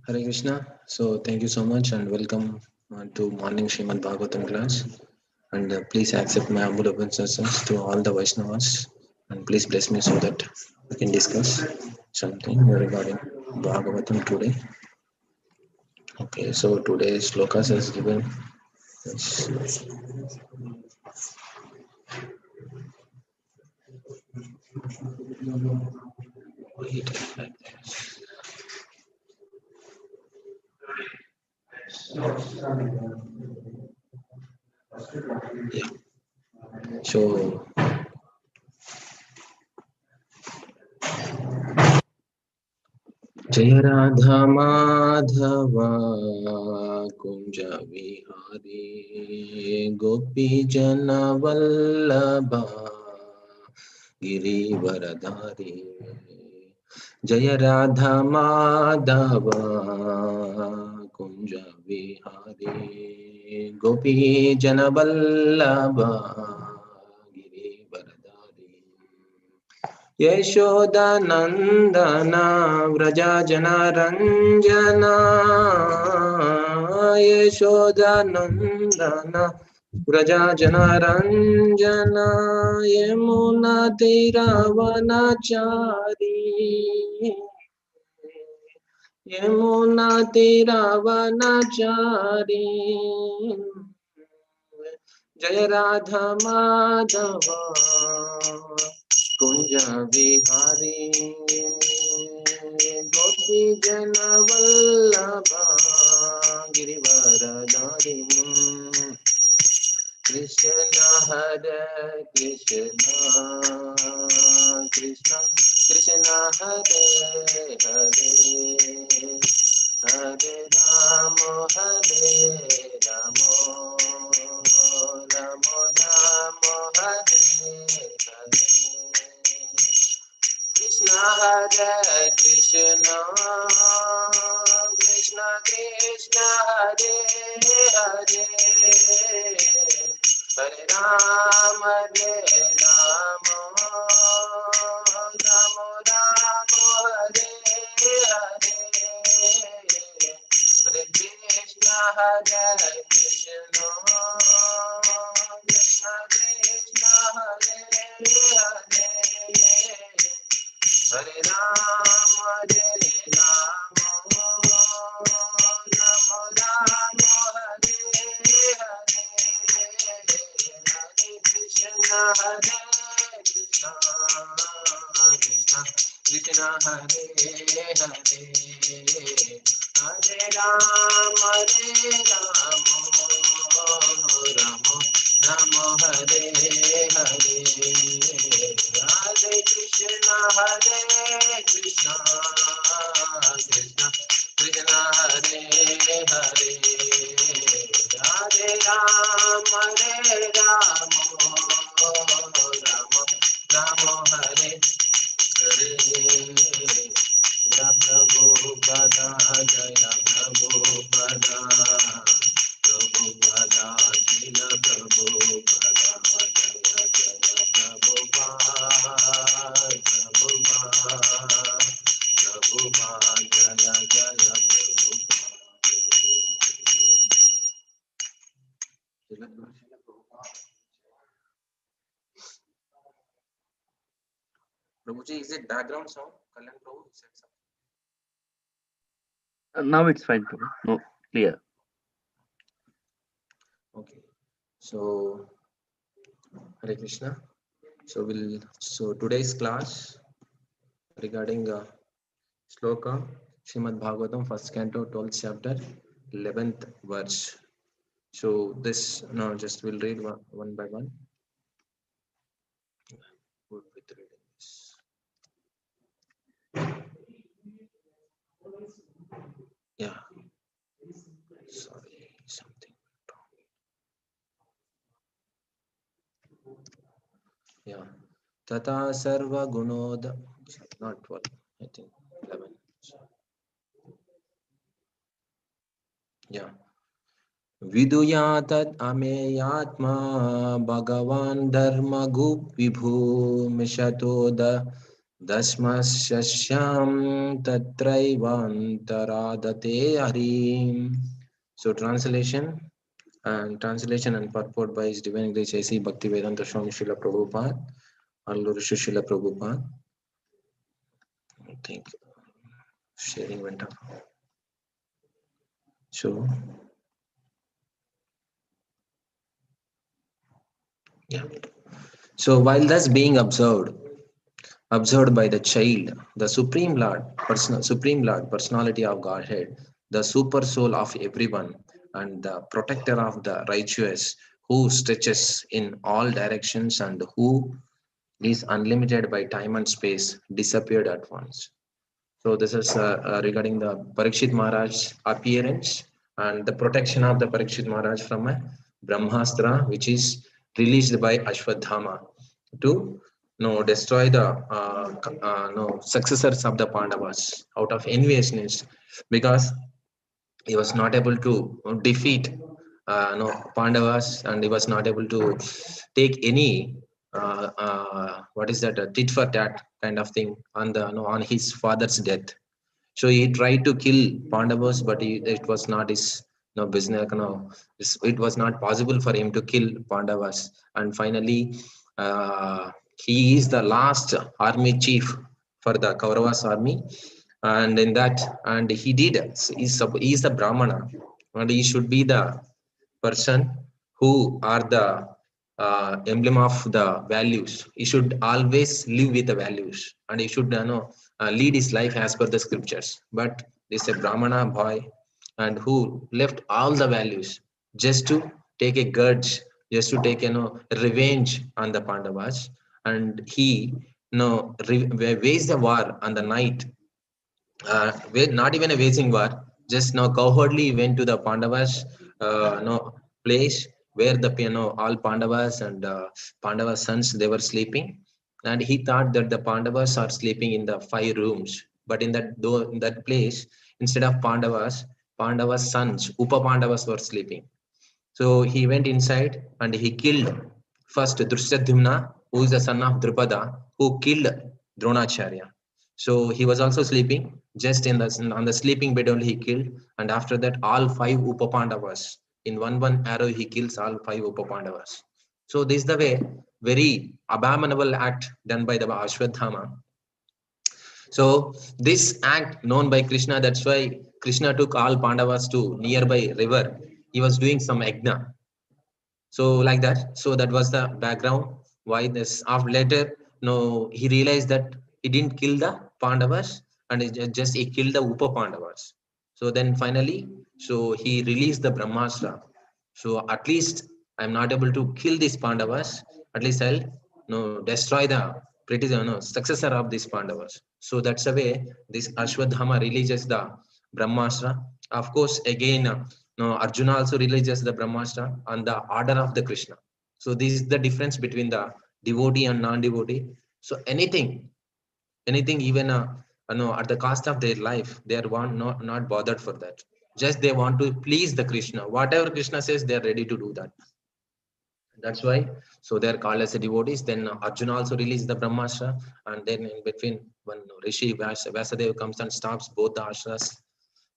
Hare Krishna. So thank you so much and welcome to morning Srimad Bhagavatam class. And please accept my humble obeisances to all the Vaishnavas. And please bless me so that we can discuss something regarding Bhagavatam today. Okay, so today's slokas is given. Yes. Yeah. So Jaya Radha Madhava Kunja Vihari Gopi Jana Vallabha Girivaradhari Jaya Radha Madhava Kunja Vihari Gopi Jana Vallabha Girivaradhari Yashodanandana Vrajajana Ranjana Yashodanandana Vrajajana Ranjana Yamuna Tiravanachari Yamuna Tiravanachari Jaya Radha Madhava Kunja Vihari Gopi Jana Vallabha Girivaradhari Krishna Hare Krishna Krishna Krishna Hare Hare Hare Ramo Hare Ramo Ramo Ramo Hare Hare Krishna Hare Krishna Krishna Krishna Hare Hare Hare Rama Ramo Ramo Ramo Hare Hare Hare Krishna Hare Krishna Krishna Krishna Hare Hare Hare Rama Ramo Ramo Hare Hare Hare Krishna Krishna Krishna Krishna Hare Hare Hare Rama Ramo Ramo Hare Hare Hare Krishna Krishna Krishna Krishna Hare Hare Hare Rama Ramo Ramo Hare Hare Jaya Prabhupada Jaya Prabhupada Prabhupada Jaya Prabhupada Jaya Jaya Prabhupada Prabhupada Prabhupada Jaya Jaya Prabhupada Prabhuji, is it background sound? Kalyan Prabhu said something. Now it's fine, Prabhu. No, clear. Okay. So, Hare Krishna. So today's class regarding Shloka, Srimad Bhagavatam, first canto, 12th chapter, 11th verse. So this, now just we'll read one by one. Good with reading this. Yeah. Sorry, something wrong. Yeah. Tata sarva gunod, not 12, I think 11. Yeah. Viduyatad ameyatma Bhagavan dharma gup vibhu mishatoda dasmasyasyam tatraivantaradate harim. So translation and purport by His Divine Grace A.C. Bhaktivedanta Swami Srila Prabhupada, Alluru Srila Prabhupada. I think sharing went up. So, yeah. So while thus being observed by the child, the Supreme Lord, personality of Godhead, the super soul of everyone, and the protector of the righteous, who stretches in all directions and who is unlimited by time and space, disappeared at once. So this is regarding the Parikshit Maharaj appearance and the protection of the Parikshit Maharaj from a Brahmastra, which is released by Ashwadhama to destroy the successors of the Pandavas out of enviousness, because he was not able to defeat Pandavas, and he was not able to take any what is that tit for tat kind of thing on the on his father's death. So he tried to kill Pandavas, but it was not his business. It was not possible for him to kill Pandavas. And finally, he is the last army chief for the Kauravas army. And in that, and he did. He is the Brahmana, and he should be the person who are the emblem of the values. He should always live with the values, and he should lead his life as per the scriptures. But this is a Brahmana boy, and who left all the values just to take a grudge, just to take revenge on the Pandavas, and he waged the war on the night, not even a waging war, just now cowardly went to the Pandavas place where the all Pandavas and Pandavas sons they were sleeping, and he thought that the Pandavas are sleeping in the 5 rooms, but in that place, instead of Pandavas sons Upa Pandavas were sleeping. So he went inside and he killed first Drushyadhyumna, who is the son of Drupada, who killed Dronacharya. So he was also sleeping, just on the sleeping bed only he killed, and after that all 5 Upapandavas. In one arrow he kills all 5 Upapandavas. So this is the way, very abominable act done by the Ashwadhama. So this act known by Krishna, that's why Krishna took all Pandavas to nearby river. He was doing some yajna, so like that. So that was the background why this. After later, no, he realized that he didn't kill the Pandavas, and just he killed the Upa Pandavas. So then finally, so he released the Brahmastra. So at least I'm not able to kill these Pandavas. At least I'll destroy the successor of these Pandavas. So that's the way this Ashwadhama releases the Brahmastra. Of course, again, Arjuna also releases the Brahmastra on the order of the Krishna. So this is the difference between the devotee and non-devotee. So anything, even at the cost of their life, they are not bothered for that. Just they want to please the Krishna. Whatever Krishna says, they are ready to do that. That's why. So they are called as the devotees. Then Arjuna also released the Brahmastra, and then in between, when Rishi Vyasadeva comes and stops both the ashras,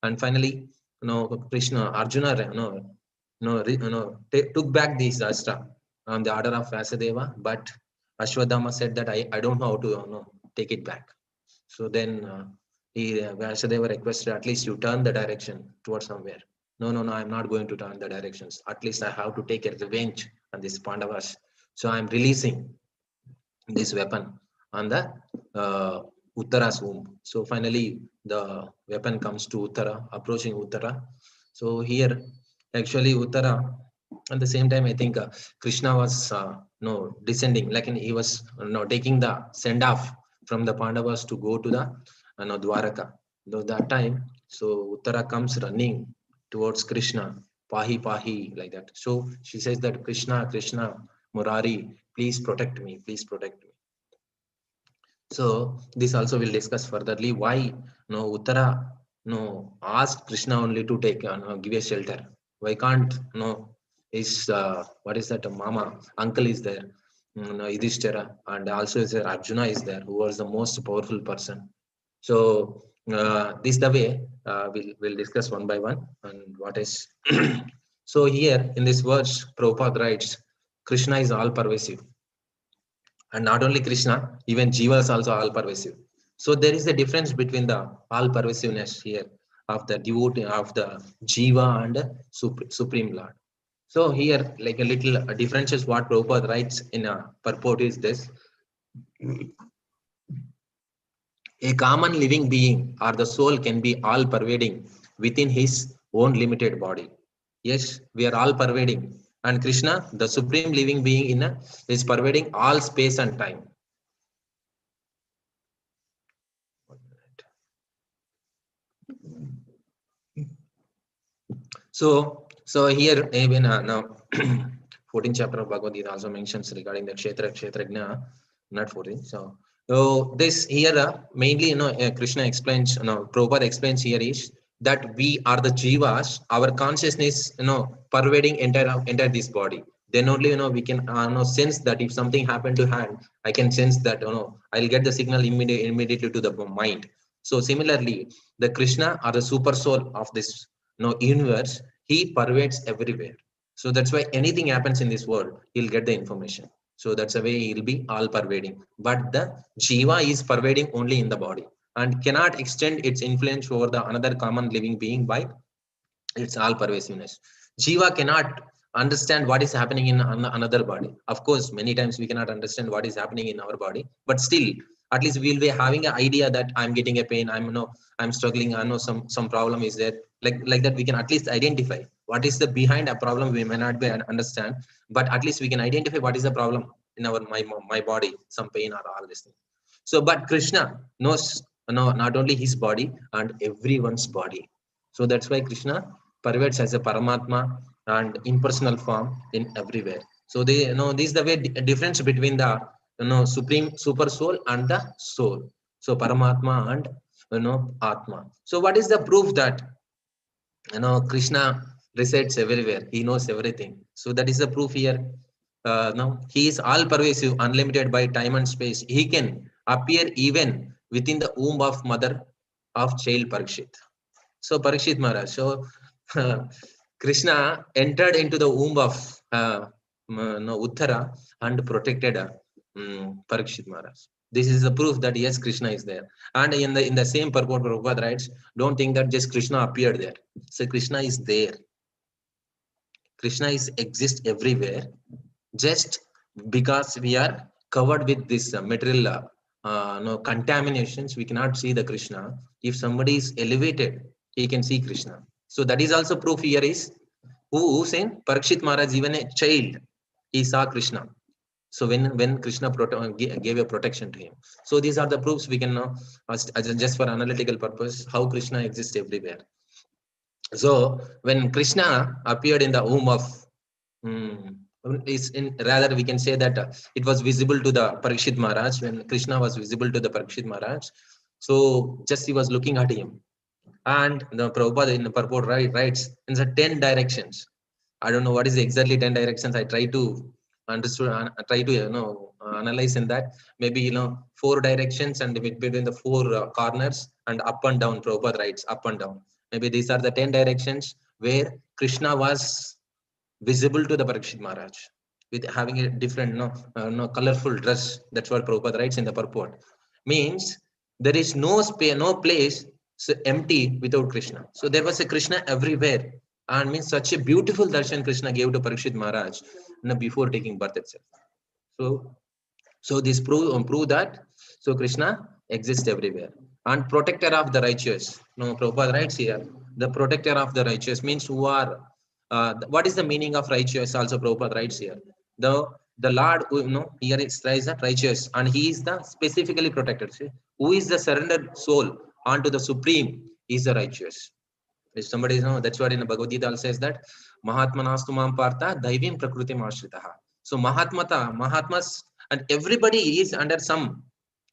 and finally, Krishna, Arjuna, took back the astra on the order of Vyasadeva, but Ashwadhama said that I don't know how to take it back. So then Vyasadeva requested, at least you turn the direction towards somewhere. No, I'm not going to turn the directions. At least I have to take a revenge on these Pandavas. So I'm releasing this weapon on the Uttara's womb. So finally, the weapon comes to Uttara, approaching Uttara. So here, actually, Uttara, at the same time, I think Krishna was no descending, like he was taking the send off from the Pandavas to go to the Dwaraka. Though that time, so Uttara comes running towards Krishna, Pahi Pahi, like that. So she says that Krishna, Krishna, Murari, please protect me, please protect me. So this also will discuss furtherly why Uttara asked Krishna only to take give a shelter. Why can't, his, what is that, mama, uncle is there, Yudhishthira, and also is there, Arjuna is there, who was the most powerful person. So this the way we'll discuss one by one, and what is. So here in this verse, Prabhupada writes, Krishna is all pervasive, and not only Krishna, even Jiva is also all pervasive. So there is a difference between the all pervasiveness here of the devotee of the Jiva and Supreme Lord. So here, like a little difference is what Prabhupada writes in a purport is this: a common living being or the soul can be all pervading within his own limited body. Yes, we are all pervading. And Krishna, the supreme living being is pervading all space and time. So here even now 14th chapter of Bhagavad Gita also mentions regarding the Kshetrajna, not 14. So this here mainly Krishna explains, Prabhupada explains here is that we are the jivas, our consciousness pervading entire this body. Then only we can sense that if something happened to hand, I can sense that I'll get the signal immediately to the mind. So similarly, the Krishna or the super soul of this universe, he pervades everywhere. So that's why anything happens in this world, he'll get the information. So that's the way he'll be all pervading. But the Jiva is pervading only in the body and cannot extend its influence over the another common living being by its all pervasiveness. Jiva cannot understand what is happening in another body. Of course, many times we cannot understand what is happening in our body, but still, at least we'll be having an idea that I'm getting a pain, I'm struggling, I know some problem is there. Like that, we can at least identify what is the behind a problem. We may not be understand, but at least we can identify what is the problem in my body, some pain or all this thing. So, but Krishna knows not only his body and everyone's body. So that's why Krishna pervades as a Paramatma and impersonal form in everywhere. So they this is the way difference between the supreme super soul and the soul. So Paramatma and Atma. So what is the proof that Krishna resides everywhere? He knows everything. So that is the proof here. Now he is all pervasive, unlimited by time and space. He can appear even within the womb of mother of child Parikshit. So Parikshit Maharaj. So Krishna entered into the womb of Uttara and protected Parikshit Maharaj. This is the proof that yes, Krishna is there. And in the same purport, Prabhupada writes, don't think that just Krishna appeared there. So Krishna is there. Krishna is exists everywhere. Just because we are covered with this material contaminations, we cannot see the Krishna. If somebody is elevated, he can see Krishna. So that is also proof here is who saying Parikshit Maharaj, even a child, he saw Krishna. So when Krishna gave a protection to him. So these are the proofs we can know just for analytical purpose how Krishna exists everywhere. So when Krishna appeared in the womb of rather we can say that it was visible to the Parikshit Maharaj. When Krishna was visible to the Parikshit Maharaj, so just he was looking at him, and the Prabhupada in the purport writes in the 10 directions. I don't know what is exactly 10 directions. I try to try to analyze in that. Maybe 4 directions and between the 4 corners and up and down. Prabhupada writes up and down. Maybe these are the 10 directions where Krishna was visible to the Parikshit Maharaj with having a different colorful dress. That's what Prabhupada writes in the purport. Means there is no space, no place empty without Krishna. So there was a Krishna everywhere, and means such a beautiful darshan Krishna gave to Parikshit Maharaj before taking birth itself. So this prove that so Krishna exists everywhere and protector of the righteous. Prabhupada writes here, the protector of the righteous means who are what is the meaning of righteous? Also Prabhupada writes here, the Lord here it says that righteous, and he is the specifically protected. See? Who is the surrendered soul unto the supreme is the righteous. If somebody that's what in the Bhagavad Gita says that Mahatmanastu mam partha daivim prakriti ashritaha. So Mahatmas and everybody is under some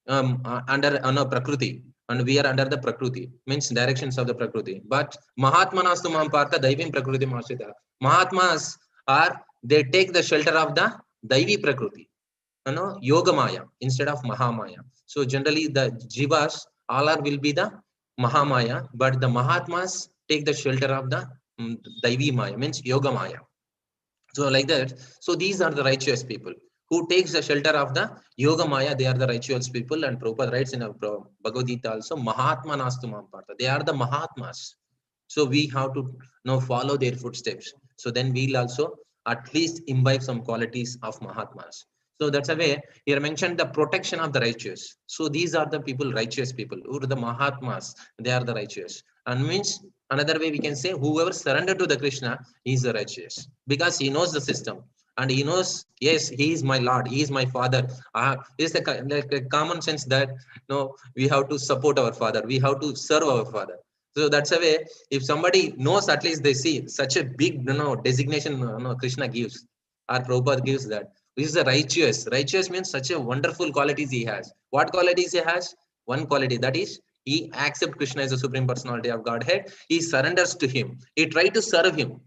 under Prakriti. and we are under the Prakriti, means directions of the Prakriti. But Mahatmanastu Mahampartha Daivim Prakriti Mashita. Mahatmas are, they take the shelter of the Daivi Prakriti, Yoga Maya instead of Mahamaya. So generally the Jivas, all are will be the Mahamaya, but the Mahatmas take the shelter of the Daivi Maya, means Yoga Maya. So like that, so these are the righteous people who takes the shelter of the Yoga Maya. They are the righteous people, and Prabhupada writes in Bhagavad Gita also, Mahatma Nastu Mahampartha. They are the Mahatmas. So we have to follow their footsteps. So then we'll also at least imbibe some qualities of Mahatmas. So that's a way here mentioned the protection of the righteous. So these are the people, righteous people, who are the Mahatmas. They are the righteous. And means another way we can say whoever surrendered to the Krishna is the righteous, because he knows the system and he knows, yes, he is my Lord, he is my father. It's like a common sense that no, we have to support our father, we have to serve our father. So that's a way, if somebody knows, at least they see such a big designation Krishna gives, or Prabhupada gives, that this is a righteous. Righteous means such a wonderful qualities he has. What qualities he has? One quality, that is he accepts Krishna as the Supreme Personality of Godhead. He surrenders to him. He tries to serve him.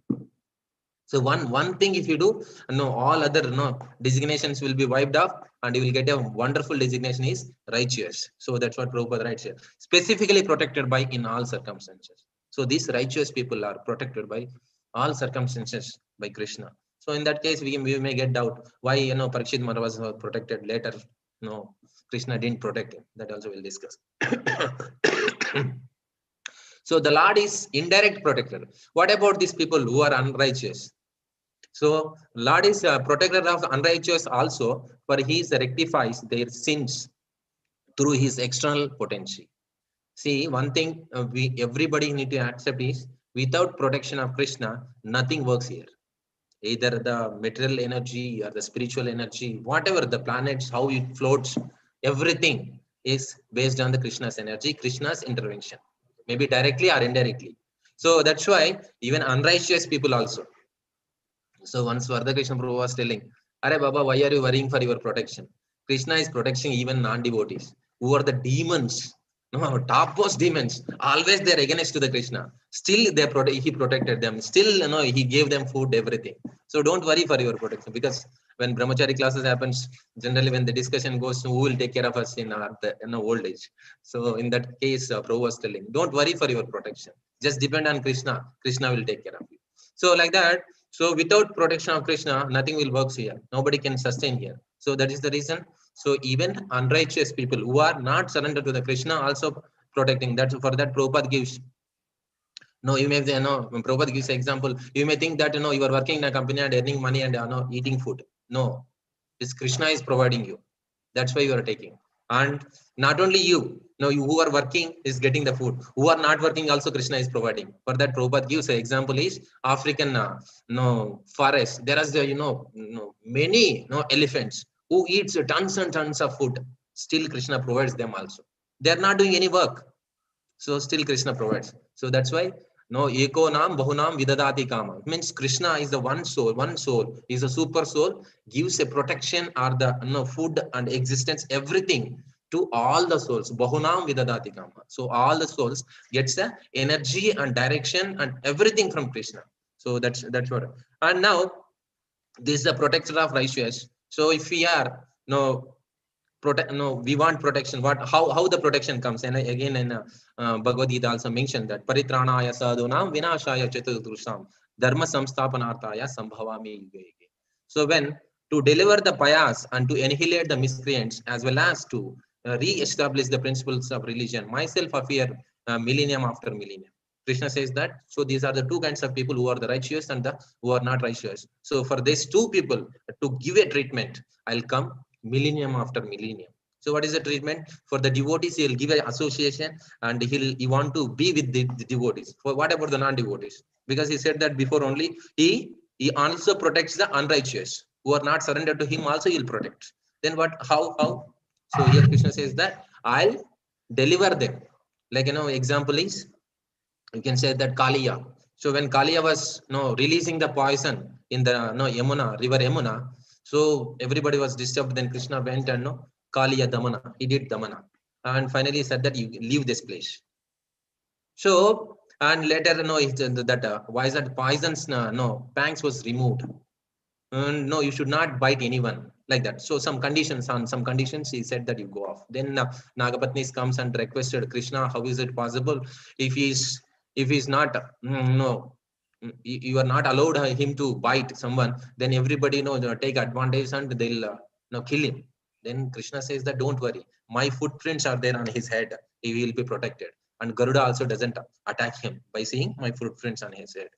So one thing, if you do, all other designations will be wiped off, and you will get a wonderful designation is righteous. So that's what Prabhupada writes here. Specifically protected by in all circumstances. So these righteous people are protected by all circumstances by Krishna. So in that case, we may get doubt why Parikshit Maharaj was protected later. No, Krishna didn't protect him. That also we'll discuss. So the Lord is indirect protector. What about these people who are unrighteous? So Lord is a protector of unrighteous also, for he rectifies their sins through his external potency. See, one thing everybody need to accept is, without protection of Krishna, nothing works here. Either the material energy or the spiritual energy, whatever the planets, how it floats, everything is based on the Krishna's energy, Krishna's intervention, maybe directly or indirectly. So that's why even unrighteous people also. So once Vardha Krishna Prabhu was telling, Are Baba, why are you worrying for your protection? Krishna is protecting even non-devotees, who are the demons, no, topmost demons. Always they are against to the Krishna. Still he protected them. Still, he gave them food, everything. So don't worry for your protection, because when brahmachari classes happens, generally when the discussion goes, who will take care of us in our old age? So in that case, Prabhu was telling, don't worry for your protection. Just depend on Krishna. Krishna will take care of you. So like that. So without protection of Krishna, nothing will work here. Nobody can sustain here. So that is the reason. So even unrighteous people who are not surrendered to the Krishna also protecting. That for that Prabhupada gives. No, you may when Prabhupada gives an example, you may think that you are working in a company and earning money and eating food. No, this Krishna is providing you. That's why you are taking. And not only you, you who are working is getting the food. Who are not working also Krishna is providing. For that Prabhupada gives an example is African forest. There is many elephants who eats tons and tons of food. Still Krishna provides them also. They are not doing any work. So still Krishna provides. So that's why eko nam bahunam vidadati kama. It means Krishna is the one soul is a super soul, gives a protection or the food and existence, everything to all the souls. Bahunam vidadati kama. So all the souls gets the energy and direction and everything from Krishna. So that's what. And now this is the protector of righteous. So if we are we want protection. How the protection comes? And again in Bhagavad Gita also mentioned that paritranaya sadhunam vinashaya chaturdrusham dharma samsthapanarthaya sambhavami yuge yuge. So when to deliver the payas and to annihilate the miscreants, as well as to re-establish the principles of religion, myself appear millennium after millennium. Krishna says that. So these are the two kinds of people, who are the righteous and the who are not righteous. So for these two people to give a treatment, I'll come millennium after millennium. So what is the treatment? For the devotees, he will give an association, and he want to be with the devotees. For what about the non-devotees? Because he said that before only, he also protects the unrighteous who are not surrendered to him, also he will protect. Then what? How? So here Krishna says that I'll deliver them. Like example is, you can say that Kaliya. So when Kaliya was releasing the poison in the Yamuna, river Yamuna, so everybody was disturbed. Then Krishna went and Kaliya Damana. He did Damana. and finally said that you leave this place. So, and later, no, that why is that poisons? No, pangs was removed. No, you should not bite anyone like that. So some conditions, on some conditions, he said that you go off. Then Nagapatnis comes and requested Krishna, how is it possible if he's not no, you are not allowed him to bite someone, then everybody take advantage and they'll kill him. Then Krishna says that don't worry, my footprints are there on his head, he will be protected. And Garuda also doesn't attack him by seeing my footprints on his head.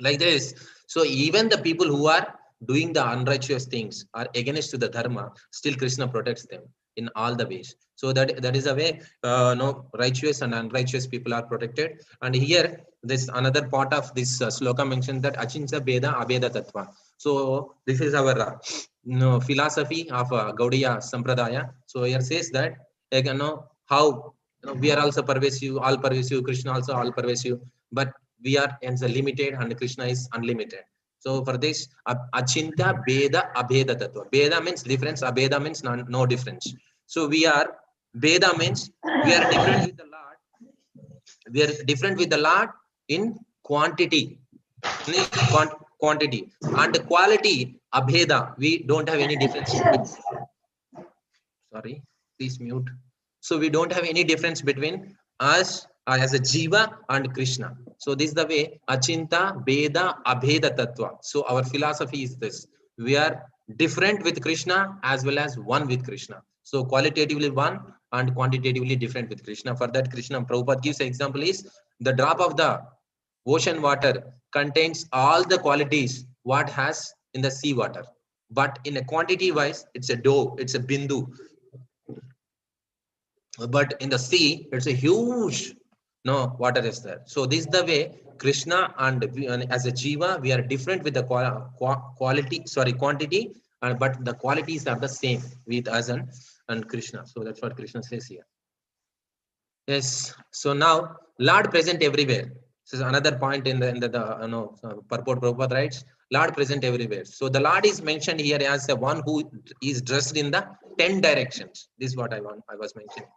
Like this. So even the people who are doing the unrighteous things are against to the dharma, still Krishna protects them in all the ways. So that is a way no, righteous and unrighteous people are protected. And here this another part of this sloka mentions that achincha beda abeda tattva. So this is our philosophy of Gaudiya Sampradaya. So here says that again, how we are also pervasive, all pervasive, Krishna also all pervasive, but we are limited and Krishna is unlimited. So for this, achinta beda abheda tattva. Beda means difference, abheda means no difference. So we are, beda means we are different with the Lord. We are different with the Lord in quantity, quantity, and the quality abheda. We don't have any difference. Sorry, please mute. So we don't have any difference between us as a jiva and Krishna. So this is the way achinta beda abheda tattva. So our philosophy is this: we are different with Krishna as well as one with Krishna. So qualitatively one and quantitatively different with Krishna. For that, Krishna Prabhupada gives an example is the drop of the ocean water contains all the qualities what has in the sea water, but in a quantity wise it's a dough, it's a bindu. But in the sea it's a huge water is there. So this is the way Krishna and as a jiva we are different with the quantity, but the qualities are the same with us and Krishna. So that's what Krishna says here. Yes. So now Lord present everywhere. This is another point in the purport Prabhupada writes, Lord present everywhere. So the Lord is mentioned here as the one who is dressed in the 10 directions. This is what I was mentioning.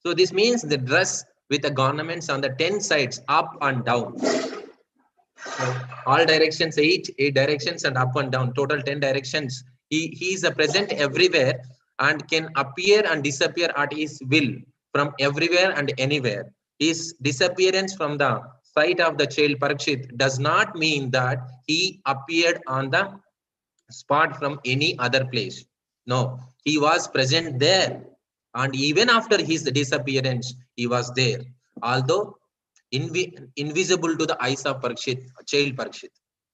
So this means the dress with the ornaments on the 10 sides, up and down. So all directions, eight directions and up and down, total 10 directions. He is present everywhere and can appear and disappear at his will from everywhere and anywhere. His disappearance from the sight of the child Parikshit does not mean that he appeared on the spot from any other place. No, he was present there. And even after his disappearance, he was there. Although invisible to the eyes of Parikshit, child Parikshit.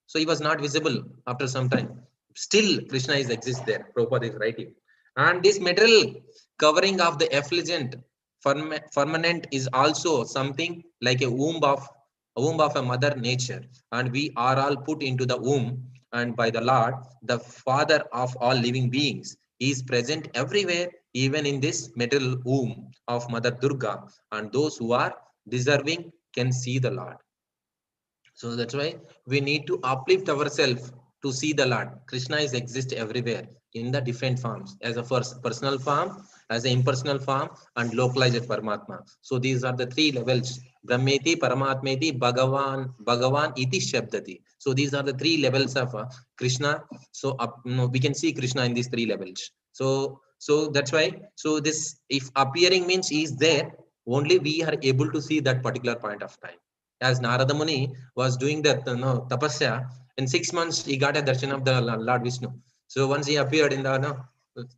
So he was not visible after some time. Still, Krishna is exists there. Prabhupada is writing. And this material covering of the effulgent firmament is also something like a womb of a mother nature. And we are all put into the womb and by the Lord, the Father of all living beings. He is present everywhere, even in this material womb of Mother Durga. And those who are deserving can see the Lord. So that's why we need to uplift ourselves to see the Lord. Krishna is exist everywhere in the different forms, as a first personal form, as an impersonal form, and localized Paramatma. So these are the three levels: Brahmeti, Paramatmeti, Bhagavan iti Shabdati. So these are the three levels of Krishna. So we can see Krishna in these three levels. So that's why. So this, if appearing means he is there, only we are able to see that particular point of time. As Narada Muni was doing that tapasya, in 6 months he got a darshan of the Lord Vishnu. So once he appeared in the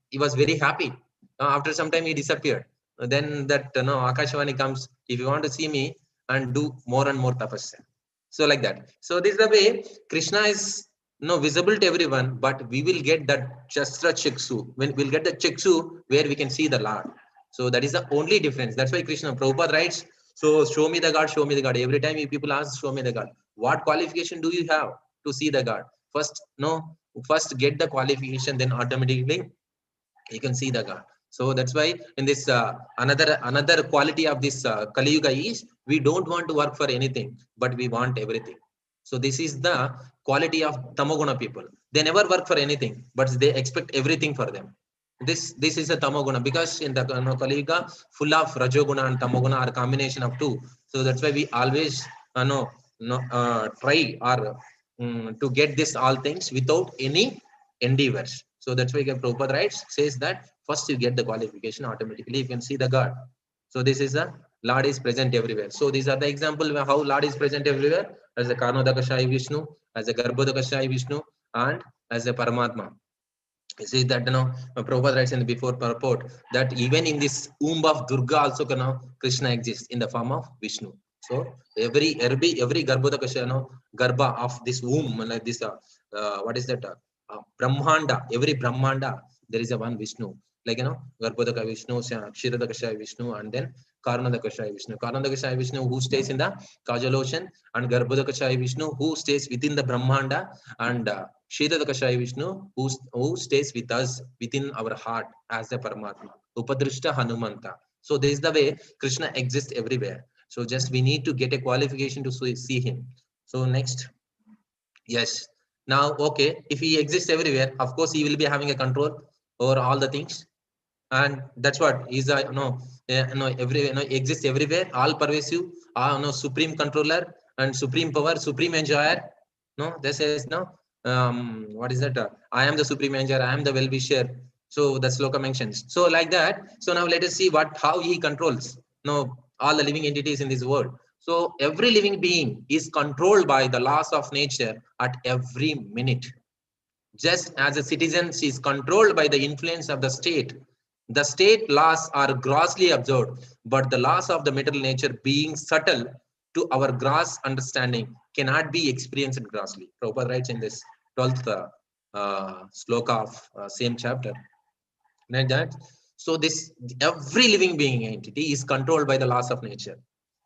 he was very happy. After some time he disappeared. Then that Akashvani comes, if you want to see me, and do more and more tapasya. So like that. So this is the way Krishna is visible to everyone, but we will get that Shastra Chiksu. When we'll get the Chiksu where we can see the Lord. So that is the only difference. That's why Krishna Prabhupada writes, so show me the God, show me the God. Every time people ask, show me the God. What qualification do you have to see the God? First get the qualification, then automatically you can see the God. So that's why in this another quality of this Kali Yuga is we don't want to work for anything, but we want everything. So this is the quality of Tamoguna people. They never work for anything, but they expect everything for them. This is a tamoguna, because in the Kali Yuga full of rajoguna and tamoguna are combination of two. So that's why we always try or to get this all things without any endeavors. So that's why Prabhupada writes, says that first you get the qualification, automatically you can see the God. So this is a Lord is present everywhere. So these are the example of how Lord is present everywhere, as a Karnodakashayi Vishnu, as a Garbhodakashayi Vishnu, and as a Paramatma. You see that Prabhupada writes in the before purport that even in this womb of Durga also Krishna exists in the form of Vishnu. So every Garbhodakasha, Garbha of this womb, like this what is that Brahmanda, every Brahmanda there is a one Vishnu, like Garbhodaka Vishnu, Kshiradakasha Vishnu, and then Karnadakasha Vishnu. Karnadakasha Vishnu who stays in the Kajal ocean, and Garbhodakasha Vishnu who stays within the Brahmanda, and Kshiradakasha Vishnu who stays with us within our heart as a Paramatma. Upadrishta Hanumanta. So this is the way Krishna exists everywhere. So just we need to get a qualification to see him. So next, yes. Now, okay, if he exists everywhere, of course he will be having a control over all the things, and that's what he's a exists everywhere, all pervasive, supreme controller and supreme power, supreme enjoyer. No, this is what is that? I am the supreme enjoyer, I am the well-wisher. So that's sloka mentions. So like that. So now let us see how he controls all the living entities in this world. So every living being is controlled by the laws of nature at every minute. Just as a citizen is controlled by the influence of the state laws are grossly observed, but the laws of the material nature, being subtle to our gross understanding, cannot be experienced grossly. Prabhupada writes in this 12th sloka of same chapter. Like that. So this every living being entity is controlled by the laws of nature.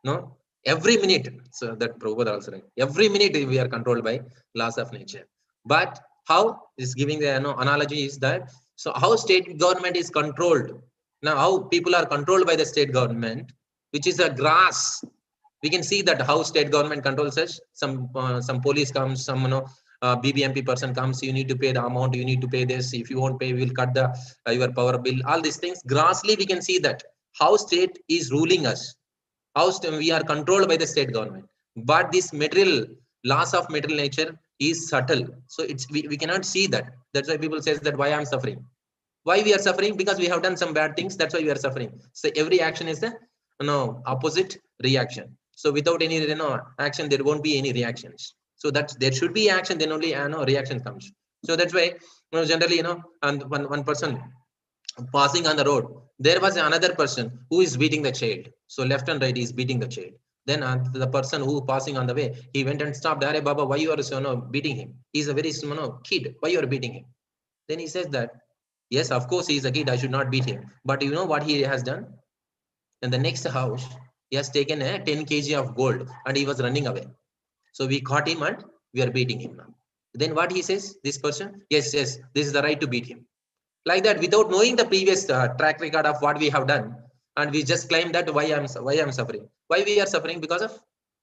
No, every minute. So that Prabhupada also writes. Every minute we are controlled by laws of nature. But how is giving the analogy is that, so how state government is controlled. Now how people are controlled by the state government, which is a grass. We can see that how state government controls us. Some police comes, some BBMP person comes, you need to pay the amount, you need to pay this. If you won't pay, we will cut the your power bill. All these things grossly we can see that how state is ruling us, how we are controlled by the state government. But this material laws of material nature is subtle, so we cannot see that. That's why people says that why I'm suffering. Why we are suffering? Because we have done some bad things. That's why we are suffering. So every action is the opposite reaction. So without any action, there won't be any reactions. So that there should be action, then only reaction comes. So that's why generally and one person passing on the road, there was another person who is beating the child. So left and right is beating the child. Then the person who passing on the way, he went and stopped. Are Baba, why you are beating him? He's a very kid. Why you are beating him? Then he says that, yes, of course he is a kid. I should not beat him. But you know what he has done? In the next house, he has taken a 10 kg of gold and he was running away. So we caught him and we are beating him now. Then what he says, this person, yes, this is the right to beat him. Like that, without knowing the previous track record of what we have done, and we just claim that why I'm suffering. Why we are suffering? Because of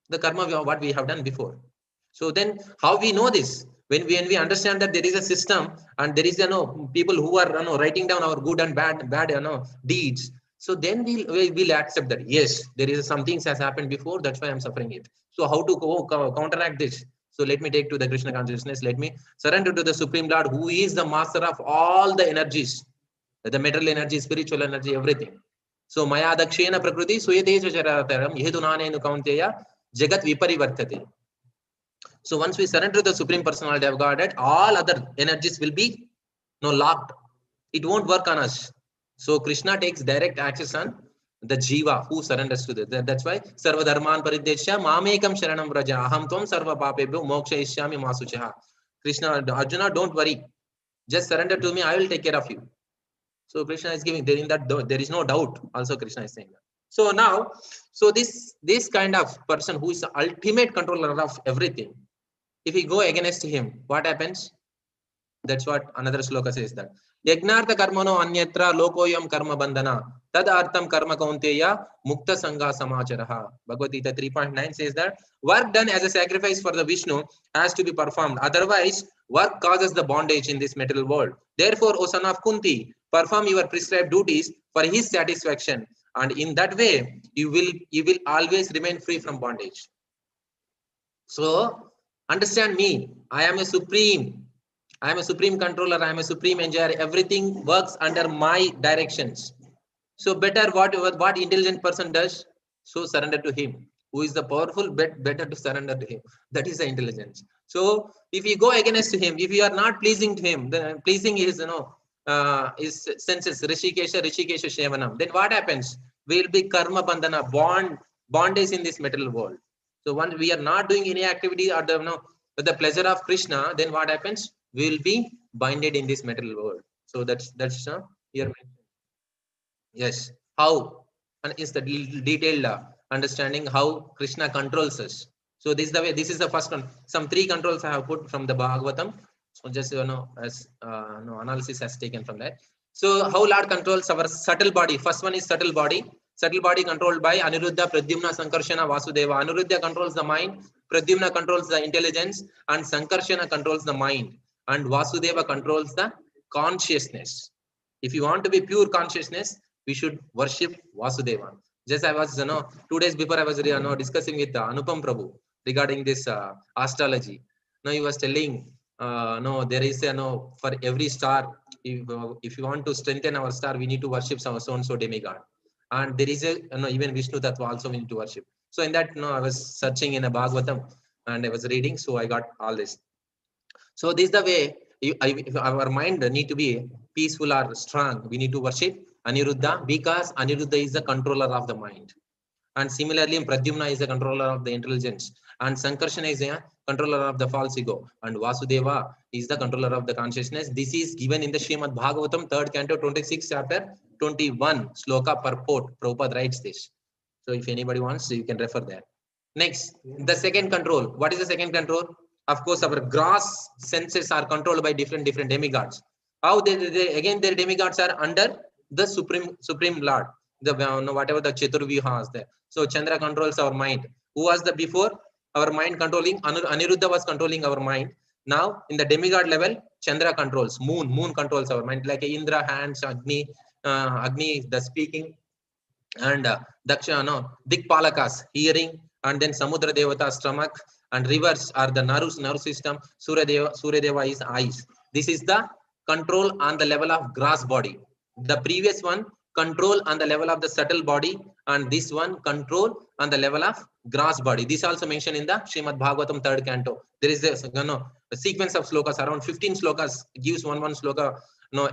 the karma what we have done before. So then how we know this? When we understand that there is a system and there is people who are writing down our good and bad deeds. So then we'll accept that yes, there is some things has happened before. That's why I'm suffering it. So how to counteract this? So let me take to the Krishna consciousness. Let me surrender to the Supreme Lord, who is the master of all the energies, the material energy, spiritual energy, everything. So Maya Dakshena Prakriti Suyadeja Charataram Yedunane Kaunteya Jagat Viparivartate. So once we surrender to the Supreme Personality of Godhead, all other energies will be locked. It won't work on us. So Krishna takes direct access on the jiva who surrenders to this. That's why Sarva Dharman Paridesha Mamekam Sharanam Vraja Aham Tvam Sarva Papebhyo Moksha Ishyami Masuchaha. Krishna, Arjuna, don't worry. Just surrender to me, I will take care of you. So Krishna is giving, there in that there is no doubt. Also Krishna is saying that. So now, so this kind of person who is the ultimate controller of everything, if we go against him, what happens? That's what another sloka says that. Yagnartha karmano anyatra lokoyam karma bandhana tad artham karma kaunteya mukta sangha samacharaha. Bhagavad Gita 3.9 says that work done as a sacrifice for the Vishnu has to be performed. Otherwise, work causes the bondage in this material world. Therefore, O son of Kunti, perform your prescribed duties for his satisfaction, and in that way you will always remain free from bondage. So understand me, I am a supreme controller, I am a supreme enjoyer, everything works under my directions. So better what intelligent person does, so surrender to him. Who is the powerful, better to surrender to him. That is the intelligence. So if you go against him, if you are not pleasing to him, then pleasing is his senses, Rishikesha Shevanam. Then what happens? We will be karma bandhana, bondage in this material world. So once we are not doing any activity at the with the pleasure of Krishna, then what happens? We will be binded in this material world. So that's here. Yes, how, and is the detailed understanding how Krishna controls us. So this is the way. This is the first one. Some 3 controls I have put from the Bhagavatam. So just as analysis has taken from that. So how Lord controls our subtle body. First one is subtle body. Subtle body controlled by Aniruddha, Pradyumna, Sankarshana, Vasudeva. Aniruddha controls the mind. Pradyumna controls the intelligence, and Sankarshana controls the mind, and Vasudeva controls the consciousness. If you want to be pure consciousness, we should worship Vasudeva. Just I was 2 days before I was discussing with Anupam Prabhu regarding this astrology. Now he was telling no, there is for every star, if you want to strengthen our star, we need to worship so and so demigod, and there is a even Vishnu Tattva also we need to worship. So in that I was searching in a Bhagavatam and I was reading, so I got all this. So this is the way our mind need to be peaceful or strong. We need to worship Aniruddha, because Aniruddha is the controller of the mind. And similarly, Pradyumna is the controller of the intelligence, and Sankarshana is the controller of the false ego, and Vasudeva is the controller of the consciousness. This is given in the Srimad Bhagavatam, 3rd canto, 26th chapter, 21 sloka purport. Prabhupada writes this. So if anybody wants, you can refer there. Next, the second control. What is the second control? Of course, our gross senses are controlled by different demigods. How they again their demigods are under the supreme Lord. The whatever the Chaturvyuha is there. So Chandra controls our mind. Who was the before? Our mind controlling, Aniruddha was controlling our mind. Now in the demigod level, Chandra controls, moon controls our mind, like Indra hands, Agni the speaking, and Dikpalakas hearing, and then Samudra Devata stomach, and rivers are the nerve system. Surya Deva is eyes. This is the control on the level of gross body. The previous one control on the level of the subtle body, and this one control on the level of gross body. This also mentioned in the Srimad Bhagavatam 3rd canto. There is a sequence of slokas, around 15 slokas, gives one sloka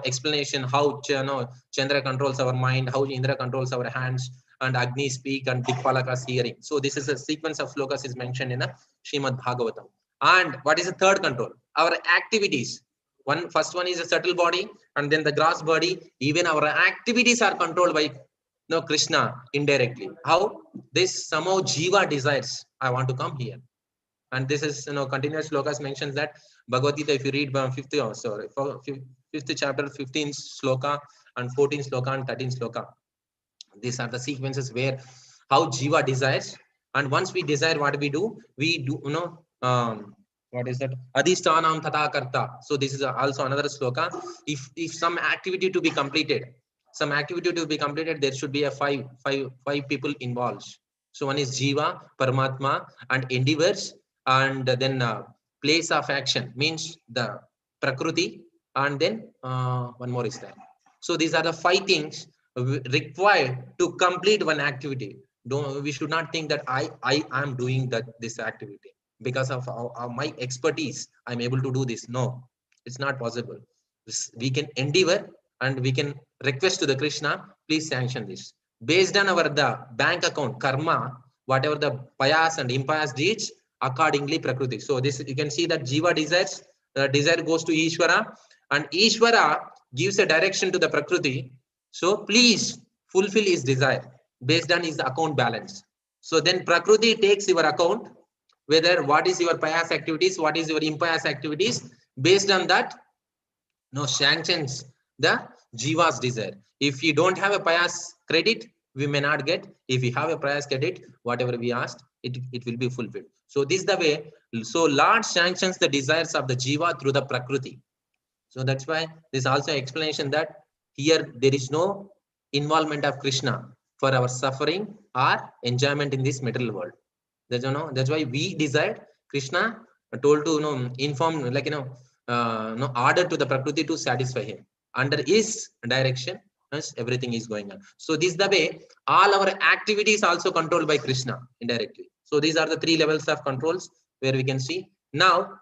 explanation how Chandra controls our mind, how Indra controls our hands, and Agni speak, and Dikpalakas hearing. So this is a sequence of slokas is mentioned in a Srimad Bhagavatam. And what is the third control? Our activities. First one is a subtle body, and then the gross body. Even our activities are controlled by Krishna indirectly. How? This somehow Jiva desires, I want to come here. And this is continuous slokas mentions that Bhagavad Gita, if you read 5th chapter, 15th sloka, and 14th sloka, and 13th sloka. These are the sequences where how Jiva desires. And once we desire, what we do? We do, what is that? Adhishtanam tata karta. So this is also another sloka. If some activity to be completed, there should be a five people involved. So one is Jiva, Paramatma, and endeavors, and then place of action means the Prakriti, and then one more is there. So these are the 5 things required to complete one activity. We should not think that I am doing this activity because of my expertise. I'm able to do this. No, it's not possible. We can endeavor and we can request to the Krishna, please sanction this. Based on the bank account, karma, whatever the pious and impious deeds, accordingly Prakriti. So this you can see that Jiva desires, the desire goes to Ishvara, and Ishvara gives a direction to the Prakriti. So please fulfill his desire based on his account balance. So then Prakriti takes your account, whether what is your pious activities, what is your impious activities. Based on that, sanctions the Jiva's desire. If you don't have a pious credit, we may not get. If you have a pious credit, whatever we asked, it will be fulfilled. So this is the way. So Lord sanctions the desires of the Jiva through the Prakriti. So that's why there's also explanation that Here there is no involvement of Krishna for our suffering or enjoyment in this material world. That's why we decide Krishna told to inform, like order to the Prakriti to satisfy him. Under his direction, everything is going on. So this is the way all our activities also controlled by Krishna indirectly. So these are the three levels of controls where we can see now.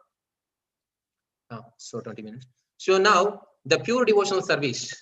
So 20 minutes. So now the pure devotional service.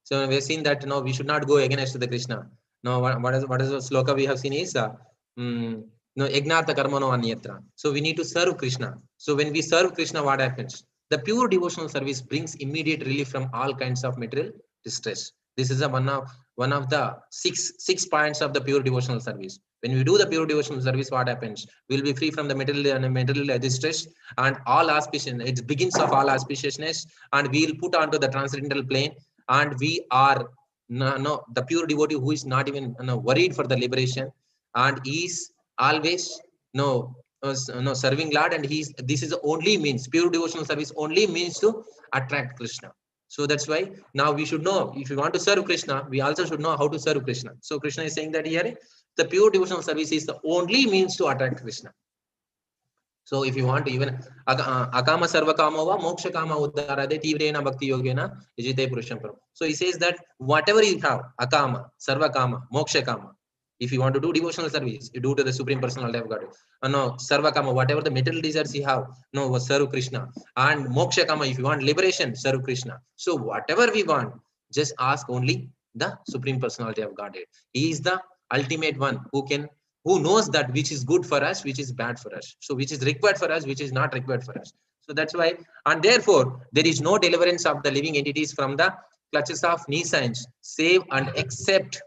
So we have seen that we should not go against the Krishna. Now what is the sloka we have seen is Yagnartha karmano anyatra. So we need to serve Krishna. So when we serve Krishna, what happens? The pure devotional service brings immediate relief from all kinds of material distress. This is one of the six points of the pure devotional service. When we do the pure devotional service, what happens? We'll be free from the material distress and all auspicious. It begins of all auspiciousness, and we'll put onto the transcendental plane, and we are the pure devotee who is not even worried for the liberation, and is always serving Lord, and this is the only means. Pure devotional service only means to attract Krishna. So that's why now we should know, if we want to serve Krishna, we also should know how to serve Krishna. So Krishna is saying that here the pure devotional service is the only means to attract Krishna. So if you want to even akama sarva kama va moksha kama uddarade tivrena bhakti yogena yajite purusham param. So he says that whatever you have, akama, sarva kama, moksha kama, if you want to do devotional service, you do to the Supreme Personality of Godhead. Sarva kama, whatever the material desires you have, serve Krishna. And moksha kama, if you want liberation, serve Krishna. So whatever we want, just ask only the Supreme Personality of Godhead. He is the ultimate one who knows that which is good for us, which is bad for us. So which is required for us, which is not required for us. So that's why, and therefore, there is no deliverance of the living entities from the clutches of nescience, save and except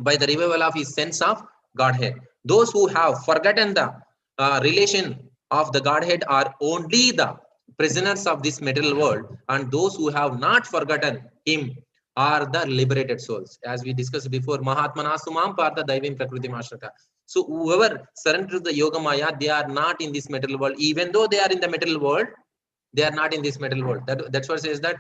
by the revival of his sense of Godhead. Those who have forgotten the relation of the Godhead are only the prisoners of this material world, and those who have not forgotten him are the liberated souls. As we discussed before, Mahatmana Sumam Partha Daivim Prakriti Mashraka. So whoever surrender to the Yoga Maya, they are not in this material world. Even though they are in the material world, they are not in this material world. That's what says that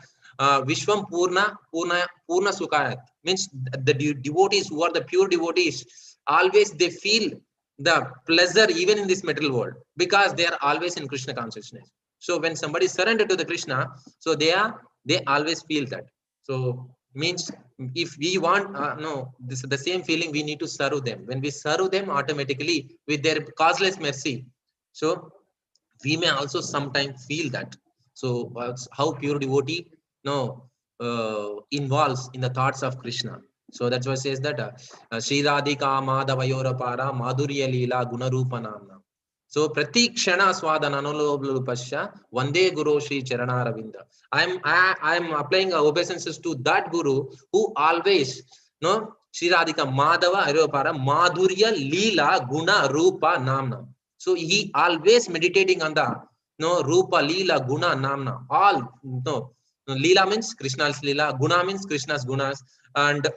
Vishwam Purna Sukhayat. Means the devotees who are the pure devotees, always they feel the pleasure even in this material world, because they are always in Krishna consciousness. So when somebody surrender to the Krishna, so they always feel that. So means if we want this the same feeling, we need to serve them. When we serve them automatically with their causeless mercy, so we may also sometimes feel that. So how pure devotee involves in the thoughts of Krishna. So that's why it says that Sri Radhika Madhavayora Para Madhurya Leela Gunarupa Namna. So pratikshana swadananulopasya vande guru Shri Charana Ravinda. I am applying obeisances to that guru who always Sri Radhika Madhava Ayopara Madhurya Leela Guna Rupa Namna. So he always meditating on the Rupa Leela Guna Namna. All Leela means Krishna's Leela, Guna means Krishna's Gunas, and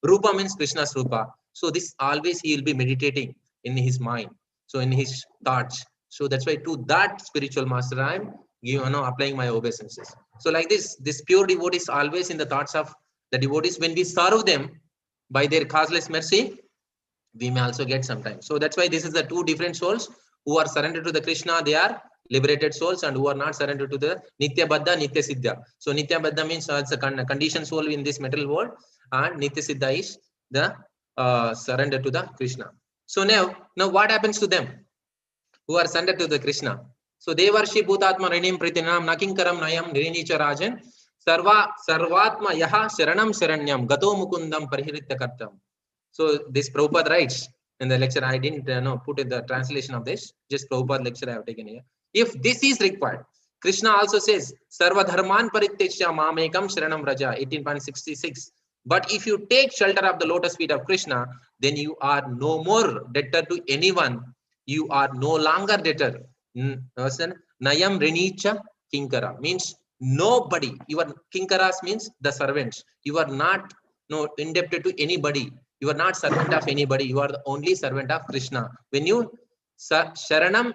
Rupa means Krishna's Rupa. So this always he will be meditating in his mind. So in his thoughts. So that's why to that spiritual master I am applying my obeisances. So like this pure devotee is always in the thoughts of the devotees. When we serve them by their causeless mercy, we may also get sometimes. So that's why this is the two different souls who are surrendered to the Krishna. They are liberated souls, and who are not surrendered to the Nitya Baddha, Nitya Siddha. So Nitya Baddha means it's a conditioned soul in this material world, and Nitya Siddha is the surrender to the Krishna. So now what happens to them who are surrendered to the Krishna? So they worship Bhutatma Rinim Pritinam Nakinkaram Nayam Nirinicha Rajan Sarvatma Yaha Sharanam Sharanyam Gato Mukundam Parihritya Kartam. So this Prabhupada writes in the lecture. I didn't put in the translation of this, just Prabhupada lecture I have taken here. If this is required, Krishna also says Sarva Dharman Parityasya Mamekam Sharanam Raja 18.66. But if you take shelter of the lotus feet of Krishna, then you are no more debtor to anyone. You are no longer debtor. Nayam Renicha Kinkara means nobody. Your Kinkaras means the servants. You are not indebted to anybody. You are not servant of anybody. You are the only servant of Krishna. When you Sharanam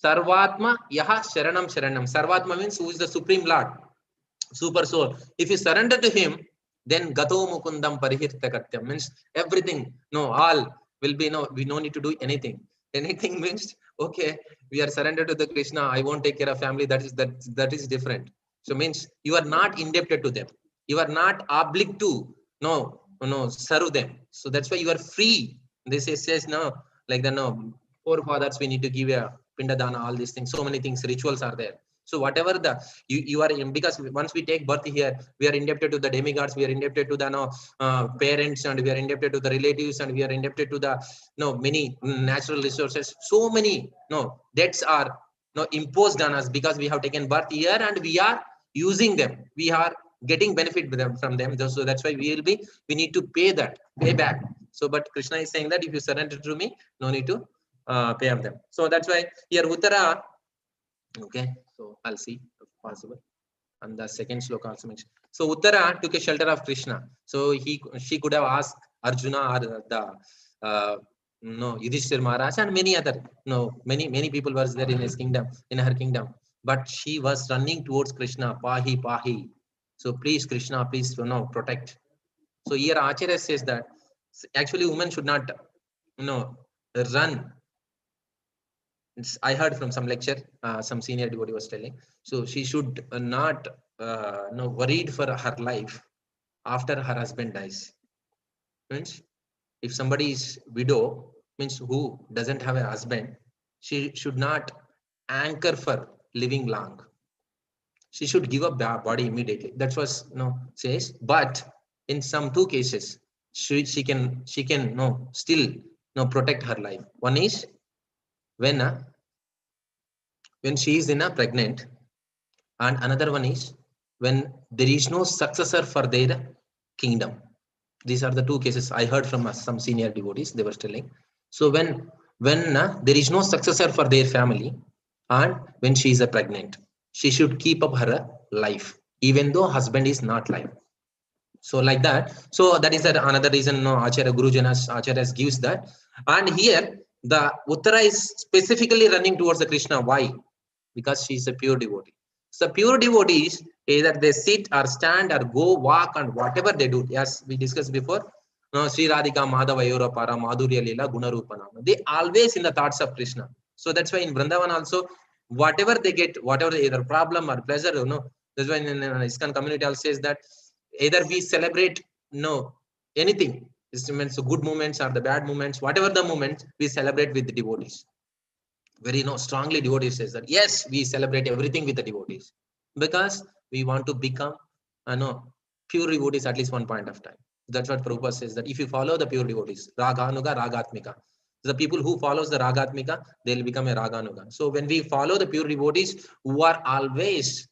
Sarvatma Yaha Sharanam Sharanam. Sarvatma means who is the Supreme Lord. super soul. If you surrender to him, then gato mukundam parihirta katyam means everything, no, all will be, no, we no need to do anything. Anything means, okay, we are surrendered to the Krishna. I won't take care of family. That is different. So means you are not indebted to them. You are not obliged to, no, serve them. So that's why you are free. This says no, like the, no, forefathers, we need to give a pindadana, all these things. So many things, rituals are there. So whatever the you are in, because once we take birth here, we are indebted to the demigods, we are indebted to the, no, parents, and we are indebted to the relatives, and we are indebted to the, no, many natural resources. So many, no, debts are, no, imposed on us because we have taken birth here and we are using them. We are getting benefit from them. So that's why we need to pay back. So but Krishna is saying that if you surrender to me, no need to pay of them. So that's why here Uttara. Okay, so I'll see if possible. And the second sloka also mentioned. So Uttara took a shelter of Krishna. So she could have asked Arjuna or the no, Yudhishthir Maharaj and many other, no, many people was there in his kingdom, in her kingdom. But she was running towards Krishna, Pahi, Pahi. So please, Krishna, please, protect. So here Acharya says that actually women should not, run. I heard from some lecture, some senior devotee was telling. So she should not, worried for her life after her husband dies. Means if somebody is widow, means who doesn't have a husband, she should not anchor for living long. She should give up the body immediately. That's what says. But in some two cases, she can still protect her life. One is when she is in a pregnant, and another one is when there is no successor for their kingdom. These are the two cases I heard from some senior devotees. They were telling. So when there is no successor for their family, and when she is a pregnant, she should keep up her life, even though husband is not alive. So like that. So that is another reason. No, Acharya Gurujanas Acharyas gives that. And here the Uttara is specifically running towards the Krishna. Why? Because she is a pure devotee. So pure devotees, either they sit or stand or go walk and whatever they do, as we discussed before, no, Sri Radhika Madhava Yorapara Madhurya Lila Gunarupanam. They always in the thoughts of Krishna. So that's why in Vrindavan also, whatever they get, whatever either problem or pleasure, that's why in ISKCON community also says that either we celebrate anything. It means the good moments or the bad moments, whatever the moments, we celebrate with the devotees. Very strongly devotees says that yes, we celebrate everything with the devotees because we want to become pure devotees at least one point of time. That's what Prabhupada says, that if you follow the pure devotees, Raganuga, Ragatmika, the people who follows the Ragatmika, they'll become a Raganuga. So when we follow the pure devotees who are always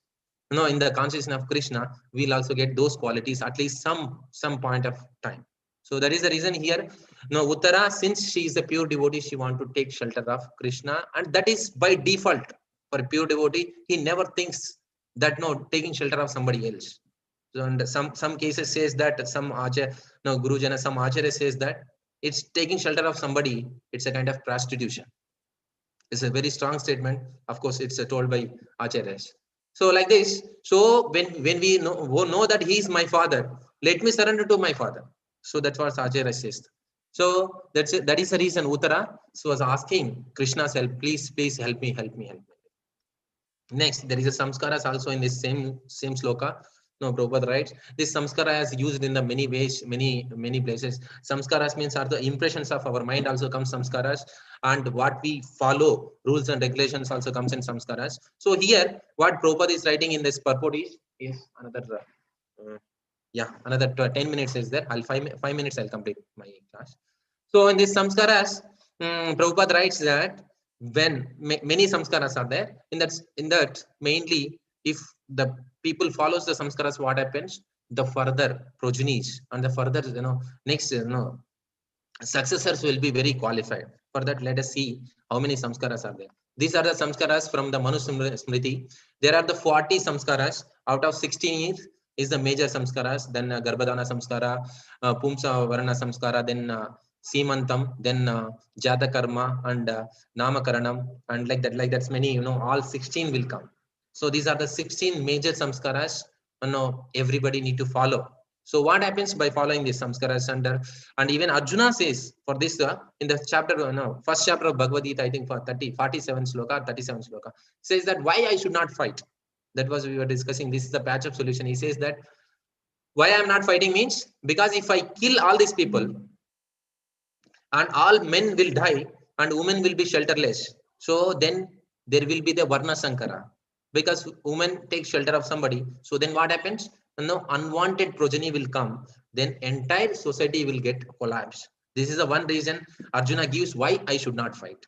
in the consciousness of Krishna, we'll also get those qualities at least some point of time. So that is the reason here. Now Uttara, since she is a pure devotee, she want to take shelter of Krishna, and that is by default for a pure devotee. He never thinks that taking shelter of somebody else. So and some cases says that some Acharya, Gurujana, some Acharya says that it's taking shelter of somebody. It's a kind of prostitution. It's a very strong statement. Of course, it's told by Acharyas. So like this. So when we know that he is my father, let me surrender to my father. So that's what Acharya says. So that's it. That is the reason Uttara was asking Krishna's help. Please help me. Next, there is a samskaras also in this same sloka. No, Prabhupada writes, this samskara is used in the many ways, many places. Samskaras means are the impressions of our mind also comes samskaras, and what we follow, rules and regulations also comes in samskaras. So here, what Prabhupada is writing in this purport is another, another 10 minutes is there. I'll 5 minutes I'll complete my class. So in this samskaras, Prabhupada writes that when many samskaras are there, in that mainly if the people follows the samskaras, what happens? The further progenies and the further next successors will be very qualified. For that, let us see how many samskaras are there. These are the samskaras from the Manu Smriti. There are the 40 samskaras. Out of 16 is the major samskaras. Then Garbhadana samskara, Pumsa Varana samskara, then Simantam, then Jata Karma and Namakaranam, and like that's many, all 16 will come. So these are the 16 major samskaras everybody need to follow. So what happens by following this samskaras? And even Arjuna says for this in the chapter, first chapter of Bhagavad Gita, I think for 47 sloka, 37 sloka, says that why I should not fight. That was we were discussing. This is the patch of solution. He says that why I am not fighting means because if I kill all these people and all men will die and women will be shelterless, so then there will be the Varna Sankara, because women take shelter of somebody. So then what happens? Unwanted progeny will come. Then entire society will get collapsed. This is the one reason Arjuna gives why I should not fight.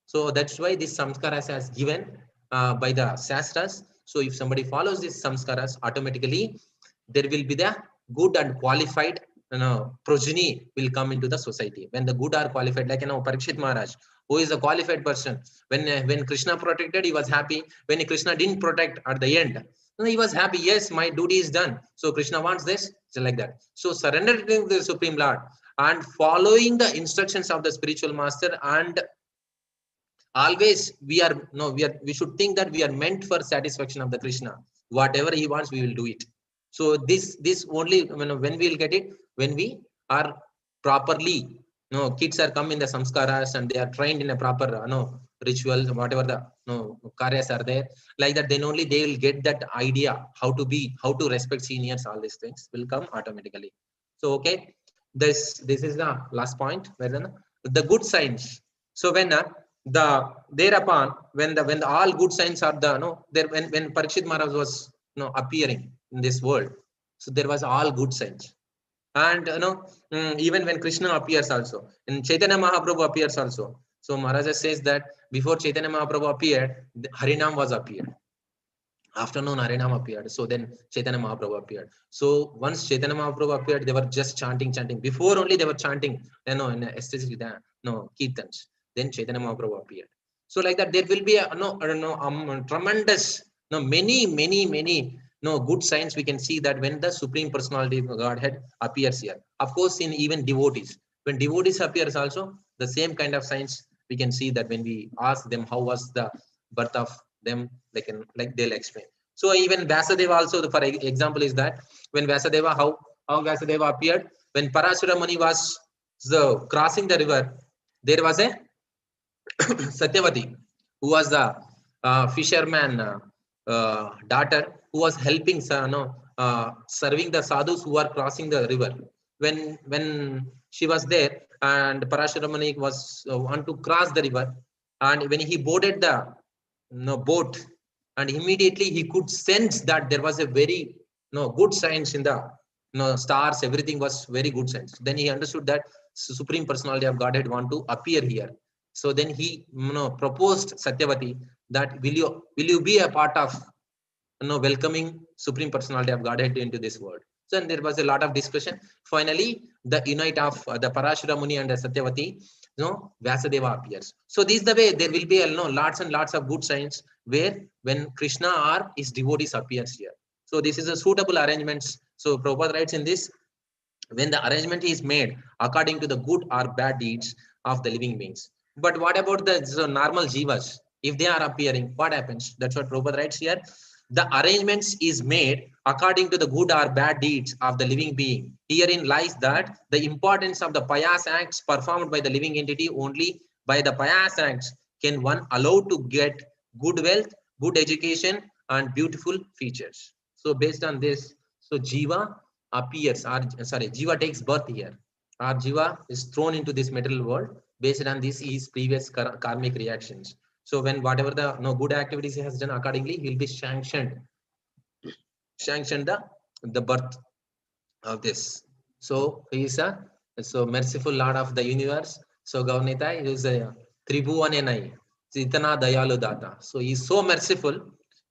So that's why this samskaras has given by the Shastras. So if somebody follows these samskaras, automatically there will be the good and qualified progeny will come into the society. When the good are qualified, like Parikshit Maharaj, who is a qualified person. When Krishna protected, he was happy. When Krishna didn't protect at the end, he was happy. Yes, my duty is done. So Krishna wants this, so like that. So surrendering to the Supreme Lord and following the instructions of the spiritual master, and always we should think that we are meant for satisfaction of the Krishna. Whatever he wants, we will do it. So this only when we will get it, when we are properly, kids are come in the samskaras and they are trained in a proper rituals, whatever the karyas are there, like that, then only they will get that idea how to respect seniors. All these things will come automatically. So okay, this is the last point, where the good signs. So when thereupon when the all good signs are there, when Parikshit Maharaj was appearing in this world, so there was all good signs. And even when Krishna appears also, and Chaitanya Mahaprabhu appears also. So Maharaj says that before Chaitanya Mahaprabhu appeared, Harinam was appeared. Afternoon Harinam appeared. So then Chaitanya Mahaprabhu appeared. So once Chaitanya Mahaprabhu appeared, they were just chanting. Before only they were chanting, in kirtans. Then Chaitanya Mahaprabhu appeared. So like that, there will be a tremendous, many good signs we can see that when the Supreme Personality of Godhead appears here. Of course, in even devotees, when devotees appears also, the same kind of signs we can see that when we ask them how was the birth of them, they'll explain. So even Vyasadeva also, for example, is that when Vyasadeva, how Vyasadeva appeared, when Parashura Muni was crossing the river, there was a Satyavati, who was the fisherman daughter, who was helping serving the sadhus who are crossing the river. When she was there and Parashura Muni was want to cross the river, and when he boarded the boat, and immediately he could sense that there was a very good signs in the stars, everything was very good signs. Then he understood that Supreme Personality of Godhead want to appear here. So then he proposed Satyavati that will you be a part of welcoming Supreme Personality of Godhead into this world. So and there was a lot of discussion. Finally, the unite of the Parashura Muni and the Satyavati, Vyasadeva appears. So this is the way there will be lots and lots of good signs where when Krishna or his devotees appears here. So this is a suitable arrangements. So Prabhupada writes in this, when the arrangement is made according to the good or bad deeds of the living beings. But what about the normal jivas? If they are appearing, what happens? That's what Prabhupada writes here. The arrangements is made according to the good or bad deeds of the living being. Herein lies that the importance of the pious acts performed by the living entity. Only by the pious acts can one allow to get good wealth, good education, and beautiful features. So based on this, so jiva appears, jiva takes birth here. Our jiva is thrown into this material world based on this his previous karmic reactions. So when whatever the good activities he has done, accordingly he will be sanctioned the birth of this. So he is a merciful Lord of the universe. So Gaunita is a Tribhuvanenai, Chitana Dayalu Data. So he is so merciful,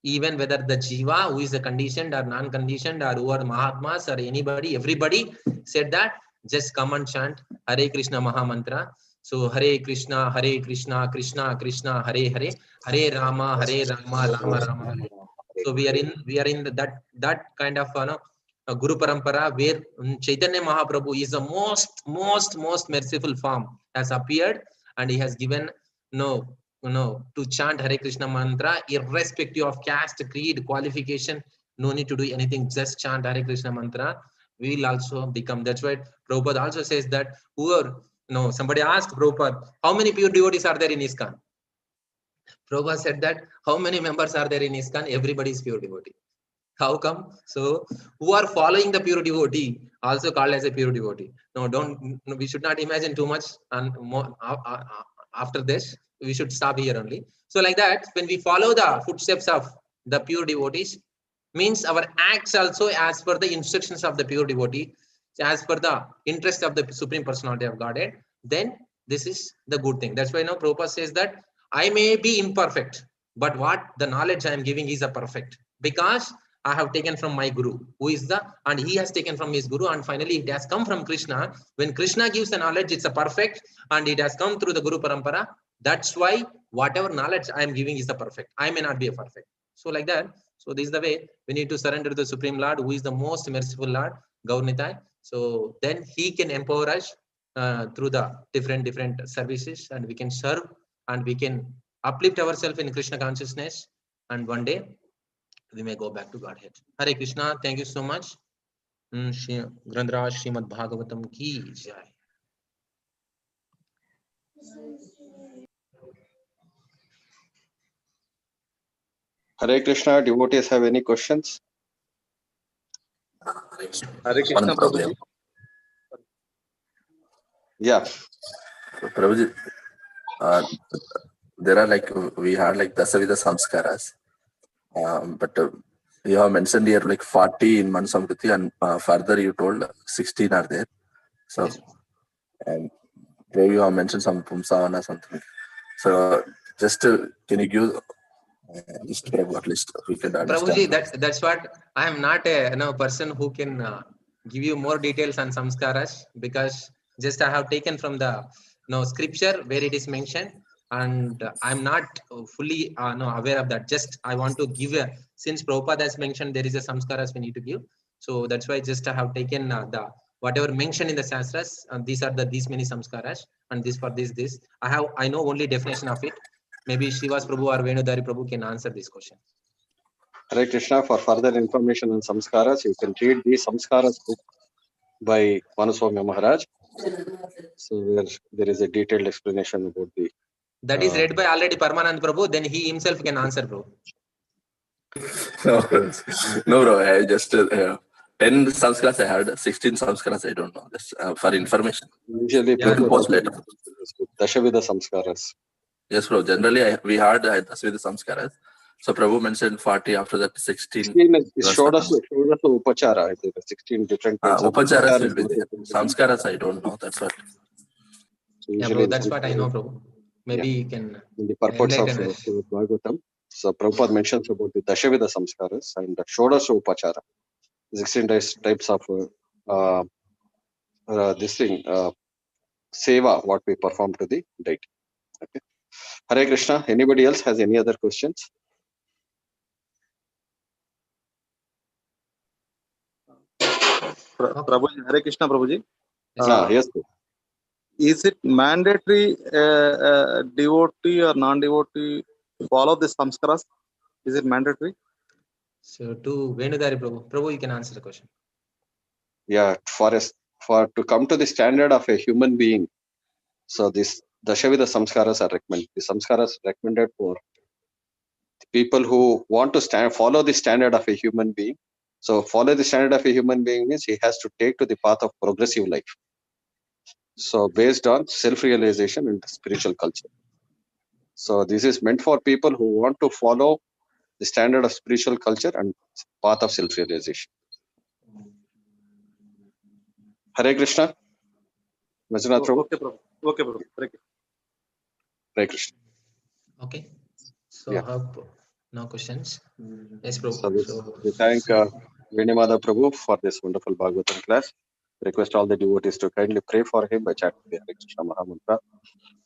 even whether the jiva who is a conditioned or non-conditioned or who are Mahatmas or anybody, everybody said that just come and chant Hare Krishna Maha Mantra. So Hare Krishna, Krishna Krishna, Hare Hare, Hare Rama, Rama Rama, Hare. So we are in that kind of Guru Parampara where Chaitanya Mahaprabhu is the most merciful form has appeared, and he has given to chant Hare Krishna mantra irrespective of caste, creed, qualification, No need to do anything, just chant Hare Krishna mantra. We will also become. That's why Prabhupada also says that whoever, somebody asked Prabhupada, how many pure devotees are there in ISKCON? Prabhupada said that, how many members are there in ISKCON? Everybody is pure devotee. How come? So, who are following the pure devotee, also called as a pure devotee. We should not imagine too much. And more, after this, we should stop here only. So, like that, when we follow the footsteps of the pure devotees, means our acts also as per the instructions of the pure devotee, as per the interest of the Supreme Personality of Godhead, then this is the good thing. That's why now Prabhupada says that I may be imperfect, but what the knowledge I am giving is a perfect, because I have taken from my Guru, who is and he has taken from his Guru, and finally it has come from Krishna. When Krishna gives the knowledge, it's a perfect, and it has come through the Guru Parampara. That's why whatever knowledge I am giving is the perfect. I may not be a perfect. So like that. So this is the way we need to surrender to the Supreme Lord, who is the most merciful Lord, Gaurnitai. So then he can empower us through the different services, and we can serve, and we can uplift ourselves in Krishna consciousness, and one day we may go back to Godhead. Hare Krishna. Thank you so much. Grandraj Srimad Bhagavatam ki jai. Hare Krishna. Devotees have any questions? Hare Krishna, Prabhuji. Yeah. Prabhuji, there are we had Dasavidha Samskaras, but you have mentioned here 40 in Manusamriti, and further you told 16 are there. So, you have mentioned some Pumsavana something. So, just can you give just at least we can understand. Prabhuji, that's what I am not a person who can give you more details on samskaras, because just I have taken from the scripture where it is mentioned, and I'm not fully aware of that. Just I want to give since Prabhupada has mentioned there is a samskaras we need to give, so that's why just I have taken the whatever mentioned in the Shastras, and these are these many samskaras, and this for this. I know only definition of it. Maybe Srivas Prabhu or Venudari Prabhu can answer this question. Hare Krishna. For further information on samskaras, you can read the Samskaras book by Manuswami Maharaj. So there is a detailed explanation about the. That is read by already Paramanand Prabhu. Then he himself can answer, bro. No, bro. I just 10 samskaras I heard, 16 samskaras I don't know. Just for information. Usually, you can post later. Dashavidha Samskaras. Yes, bro. Generally, we heard Dashavidha Samskaras. So Prabhu mentioned 40. After that, 16. 16 is Shodasa Upachara. I think 16 different kinds of Upacharas will be there. Samskaras I don't know. That's what. So Yeah, bro. That's what I know, Prabhu. Maybe you can. In the purports of Bhagavatam, so Prabhupada mentions about the Dashavidha Samskaras and the Shodasa Upachara. 16 types of seva, what we perform to the deity. Okay. Hare Krishna. Anybody else has any other questions? Prabhuji, Hare Krishna, Prabhuji. Yes. Is it mandatory devotee or non-devotee follow the samskaras? Is it mandatory? So to Venudari Prabhu. Prabhu, you can answer the question. Yeah, for to come to the standard of a human being, so this Dashavidha Samskaras are recommended. The Samskaras recommended for people who want to follow the standard of a human being. So follow the standard of a human being means he has to take to the path of progressive life. So based on self-realization and spiritual culture. So this is meant for people who want to follow the standard of spiritual culture and path of self-realization. Hare Krishna. Vajranath Prabhu. Okay, Prabhu. Hare Krishna. Okay. So hope no questions. Yes, Prabhu. So we thank Venimada Prabhu for this wonderful Bhagavatam class. Request all the devotees to kindly pray for him by chanting the Hare Krishna Mahamantra.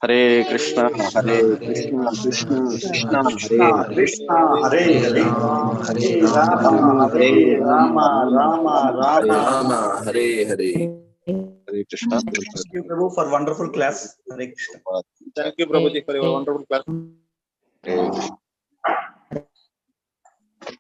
Hare Krishna, Hare Krishna, Krishna Krishna, Hare Krishna, Hare Hare, Hare Hare Rama, Hare Rama, Rama Rama, Hare Hare. Hare Krishna. Thank you, Prabhu, for wonderful class. Hare Krishna. Thank you, Prabhuji, for your wonderful class. Hare Krishna.